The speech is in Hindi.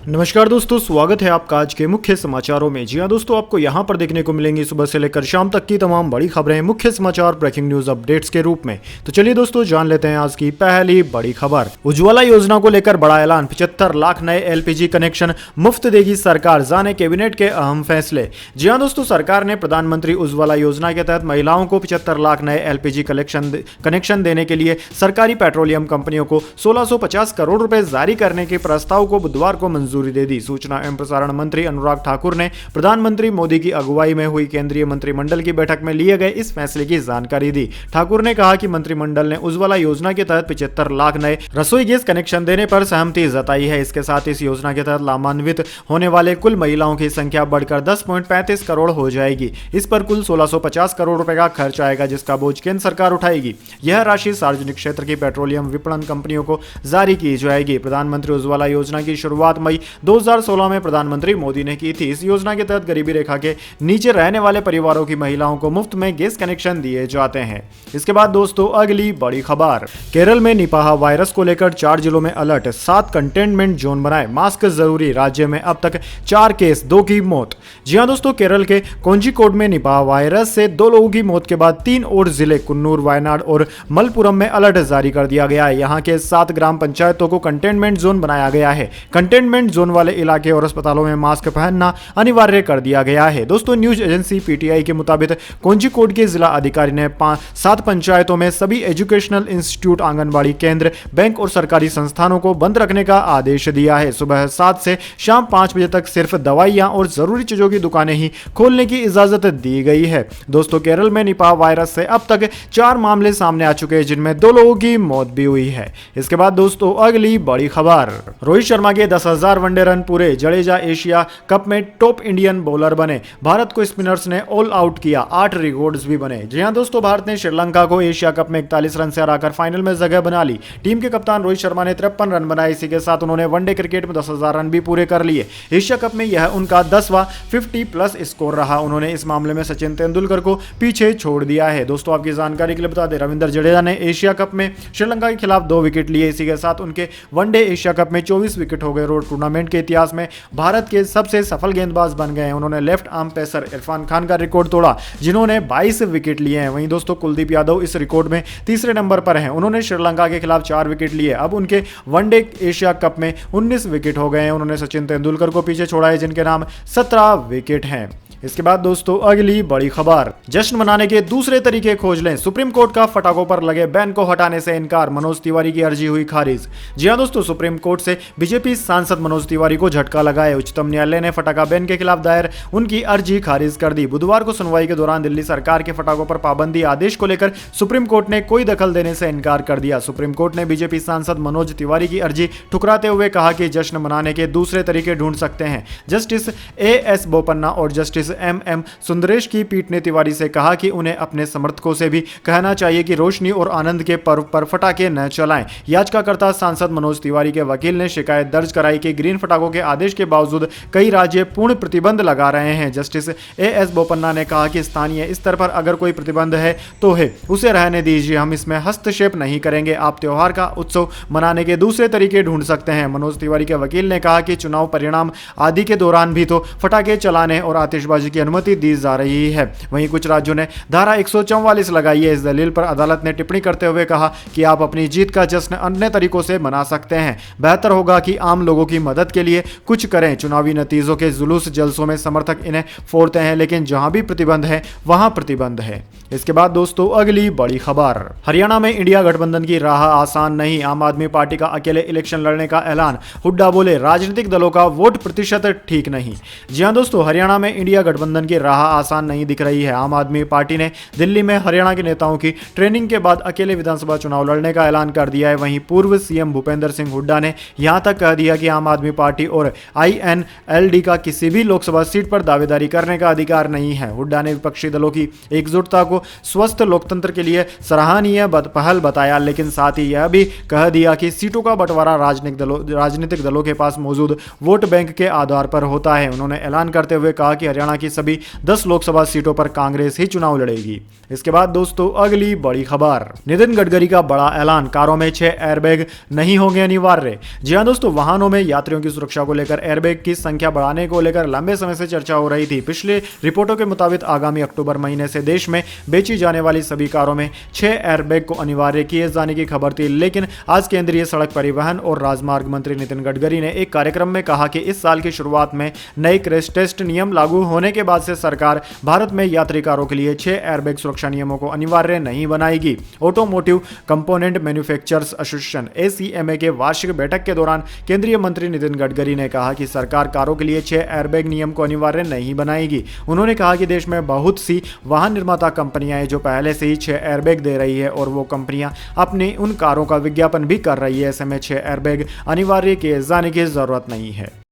नमस्कार दोस्तों, स्वागत है आपका आज के मुख्य समाचारों में। जी हां दोस्तों, आपको यहां पर देखने को मिलेंगी सुबह से लेकर शाम तक की तमाम बड़ी खबरें मुख्य समाचार ब्रेकिंग न्यूज अपडेट्स के रूप में। तो चलिए दोस्तों, जान लेते हैं आज की पहली बड़ी खबर। उज्ज्वला योजना को लेकर बड़ा ऐलान, 75 लाख नए एलपीजी कनेक्शन मुफ्त देगी सरकार, जाने कैबिनेट के अहम फैसले। जी हां दोस्तों, सरकार ने प्रधानमंत्री उज्ज्वला योजना के तहत महिलाओं को 75 लाख नए एलपीजी कनेक्शन देने के लिए सरकारी पेट्रोलियम कंपनियों को 1650 करोड़ रुपए जारी करने के प्रस्ताव को बुधवार को मंजूरी दे दी। सूचना एवं प्रसारण मंत्री अनुराग ठाकुर ने प्रधानमंत्री मोदी की अगुवाई में हुई केंद्रीय मंत्रिमंडल की बैठक में लिए गए इस फैसले की जानकारी दी। ठाकुर ने कहा कि मंत्रिमंडल ने उज्ज्वला योजना के तहत 75 लाख नए रसोई गैस कनेक्शन देने पर सहमति जताई है। इसके साथ इस योजना के तहत लाभान्वित होने वाले कुल महिलाओं की संख्या बढ़कर 10.35 करोड़ हो जाएगी। इस पर कुल 1650 करोड़ रुपए का खर्च आएगा, जिसका बोझ केंद्र सरकार उठाएगी। यह राशि सार्वजनिक क्षेत्र की पेट्रोलियम विपणन कंपनियों को जारी की जाएगी। प्रधानमंत्री उज्ज्वला योजना की शुरुआत मई 2016 में प्रधानमंत्री मोदी ने की थी। इस योजना के तहत गरीबी रेखा के नीचे रहने वाले परिवारों की महिलाओं को मुफ्त में गैस कनेक्शन दिए जाते हैं। इसके बाद दोस्तों, अगली बड़ी खबर। केरल में निपाह वायरस को लेकर 4 जिलों में अलर्ट, 7 कंटेनमेंट जोन बनाए, मास्क जरूरी। राज्य में अब तक 4 केस, 2 की मौत। जी हां दोस्तों, केरल के कोझिकोड में निपाह वायरस से 2 लोगों की मौत के बाद 3 और जिले कुन्नूर, वायनाड और मलपुरम में अलर्ट जारी कर दिया गया है। यहाँ के 7 ग्राम पंचायतों को कंटेनमेंट जोन बनाया गया है। कंटेनमेंट जोन वाले इलाके और अस्पतालों में मास्क पहनना अनिवार्य कर दिया गया है। दोस्तों, न्यूज एजेंसी पीटीआई के मुताबिक कोझिकोड के जिला अधिकारी ने 7 पंचायतों में सभी एजुकेशनल इंस्टीट्यूट, आंगनबाड़ी केंद्र, बैंक और सरकारी संस्थानों को बंद रखने का आदेश दिया है। सुबह 7 से शाम 5 बजे तक सिर्फ दवाइयां और जरूरी चीजों की दुकानें ही खोलने की इजाजत दी गई है। दोस्तों, केरल में निपाह वायरस से अब तक 4 मामले सामने आ चुके हैं, जिनमें 2 लोगों की मौत भी हुई है। इसके बाद दोस्तों, अगली बड़ी खबर। रोहित शर्मा के 10,000 वनडे रन पूरे, जडेजा एशिया कप में टॉप इंडियन बॉलर बने। भारत को स्पिनर्स ने ऑल आउट किया, 8 रिकॉर्ड्स भी बने। जी हां दोस्तों, भारत ने श्रीलंका को एशिया कप में 41 रन से हराकर फाइनल में जगह बना ली। टीम के कप्तान रोहित शर्मा ने 53 रन बनाए। इसी के साथ उन्होंने वनडे क्रिकेट में 10,000 रन भी पूरे कर लिए। एशिया कप में यह उनका 10वां 50+ स्कोर रहा। उन्होंने इस मामले में सचिन तेंदुलकर को पीछे छोड़ दिया है। दोस्तों, आपकी जानकारी के लिए बता दें, रविंद्र जडेजा ने एशिया कप में श्रीलंका के खिलाफ 2 विकेट लिए। इसी के साथ उनके वनडे एशिया कप में 24 विकेट हो गए और टूर्नामेंट के इतिहास में भारत के सबसे सफल गेंदबाज बन गए हैं। उन्होंने left arm pacer Irfan Khan का रिकॉर्ड तोड़ा, जिन्होंने 22 विकेट लिए हैं। वहीं दोस्तों, कुलदीप यादव इस रिकॉर्ड में तीसरे नंबर पर हैं। उन्होंने श्रीलंका के खिलाफ 4 विकेट लिए। अब उनके वनडे एशिया कप में 19 विकेट हो गए हैं। उन्होंने सचिन तेंदुलकर को पीछे छोड़ा है, जिनके नाम 17 विकेट हैं। इसके बाद दोस्तों, अगली बड़ी खबर। जश्न मनाने के दूसरे तरीके खोज लें, सुप्रीम कोर्ट का फटाकों पर लगे बैन को हटाने से इनकार, मनोज तिवारी की अर्जी हुई खारिज। जी हां दोस्तों, सुप्रीम कोर्ट से बीजेपी सांसद मनोज तिवारी को झटका लगा है। उच्चतम न्यायालय ने फटाखा बैन के खिलाफ दायर उनकी अर्जी खारिज कर दी। बुधवार को सुनवाई के दौरान दिल्ली सरकार के फटाकों पर पाबंदी आदेश को लेकर सुप्रीम कोर्ट ने कोई दखल देने से इनकार कर दिया। सुप्रीम कोर्ट ने बीजेपी सांसद मनोज तिवारी की अर्जी ठुकराते हुए कहा कि जश्न मनाने के दूसरे तरीके ढूंढ सकते हैं। जस्टिस एएस बोपन्ना और जस्टिस एमएम सुंदरेश की पीठ ने तिवारी से कहा कि उन्हें अपने समर्थकों से भी कहना चाहिए कि रोशनी और आनंद के पर्व पर फटाखे न चलाएं। याचिकाकर्ता सांसद मनोज तिवारी के वकील ने शिकायत दर्ज कराई कि ग्रीन फटाखों के आदेश के बावजूद कई राज्य पूर्ण प्रतिबंध लगा रहे हैं। जस्टिस एएस बोपन्ना ने कहा कि स्थानीय स्तर पर अगर कोई प्रतिबंध है तो है, उसे रहने दीजिए, हम इसमें हस्तक्षेप नहीं करेंगे। आप त्योहार का उत्सव मनाने के दूसरे तरीके ढूंढ सकते हैं। मनोज तिवारी के वकील ने कहा कि चुनाव परिणाम आदि के दौरान भी तो फटाखे चलाने और आतिशबाजी की अनुमति दी जा रही है। वहीं कुछ राज्यों ने धारा 144 लगाई है। इस दलील पर अदालत ने टिप्पणी करते हुए कहा कि आप अपनी जीत का जश्न अन्य तरीकों से मना सकते हैं। बेहतर होगा कि आम लोगों की मदद के लिए कुछ करें। चुनावी नतीजों के जुलूस जलसों में समर्थक इन्हें फोड़ते हैं, लेकिन जहां भी प्रतिबंध है वहां प्रतिबंध है। इसके बाद दोस्तों, अगली बड़ी खबर। हरियाणा में इंडिया गठबंधन की राह आसान नहीं, आम आदमी पार्टी का अकेले इलेक्शन लड़ने का ऐलान। हुड्डा बोले, राजनीतिक दलों का वोट प्रतिशत ठीक नहीं। जी हां दोस्तों, हरियाणा में इंडिया गठबंधन की राह आसान नहीं दिख रही है। आम आदमी पार्टी ने दिल्ली में हरियाणा के नेताओं की ट्रेनिंग के बाद अकेले विधानसभा चुनाव लड़ने का ऐलान कर दिया है। वहीं पूर्व सीएम भूपेंद्र सिंह हुड्डा ने यहां तक कह दिया कि आम आदमी पार्टी और आईएनएलडी का किसी भी लोकसभा सीट पर दावेदारी करने का अधिकार नहीं है। हुड्डा ने विपक्षी दलों की एकजुटता को स्वस्थ लोकतंत्र के लिए सराहनीय पहल बताया, लेकिन साथ ही यह भी कह दिया कि सीटों का बंटवारा राजनीतिक दलों के पास मौजूद वोट बैंक के आधार पर होता है। उन्होंने ऐलान करते हुए कहा कि हरियाणा जहां की सभी 10 लोकसभा सीटों पर कांग्रेस ही चुनाव लड़ेगी। इसके बाद दोस्तों अगली बड़ी खबर, नितिन गडकरी का बड़ा ऐलान, कारों में 6 एयरबैग नहीं होंगे अनिवार्य। जी हां दोस्तों, वाहनों में यात्रियों की सुरक्षा को लेकर एयरबैग की संख्या बढ़ाने को लेकर लंबे समय से चर्चा हो रही थी। पिछले रिपोर्टों के मुताबिक आगामी अक्टूबर महीने से देश में बेची जाने वाली सभी कारों में 6 एयरबैग को अनिवार्य किए जाने की खबर थी, लेकिन आज केंद्रीय सड़क परिवहन और राजमार्ग मंत्री नितिन गडकरी ने एक कार्यक्रम में कहा कि इस साल की शुरुआत में नए क्रैश टेस्ट नियम लागू होने के बाद से सरकार भारत में यात्री कारों के लिए 6 एयरबैग सुरक्षा नियमों को अनिवार्य नहीं बनाएगी। Automotive component manufacturers association ACMA के वार्षिक बैठक के दौरान केंद्रीय मंत्री नितिन गडकरी ने कहा कि सरकार कारों के लिए 6 एयरबैग नियम को अनिवार्य नहीं बनाएगी। उन्होंने कहा कि देश में बहुत सी वाहन निर्माता कंपनियां हैं जो पहले से ही 6 एयरबैग दे रही है और वो कंपनियां अपनी उन कारों का विज्ञापन भी कर रही है। ऐसे में 6 एयरबैग अनिवार्य किए जाने की जरूरत नहीं है।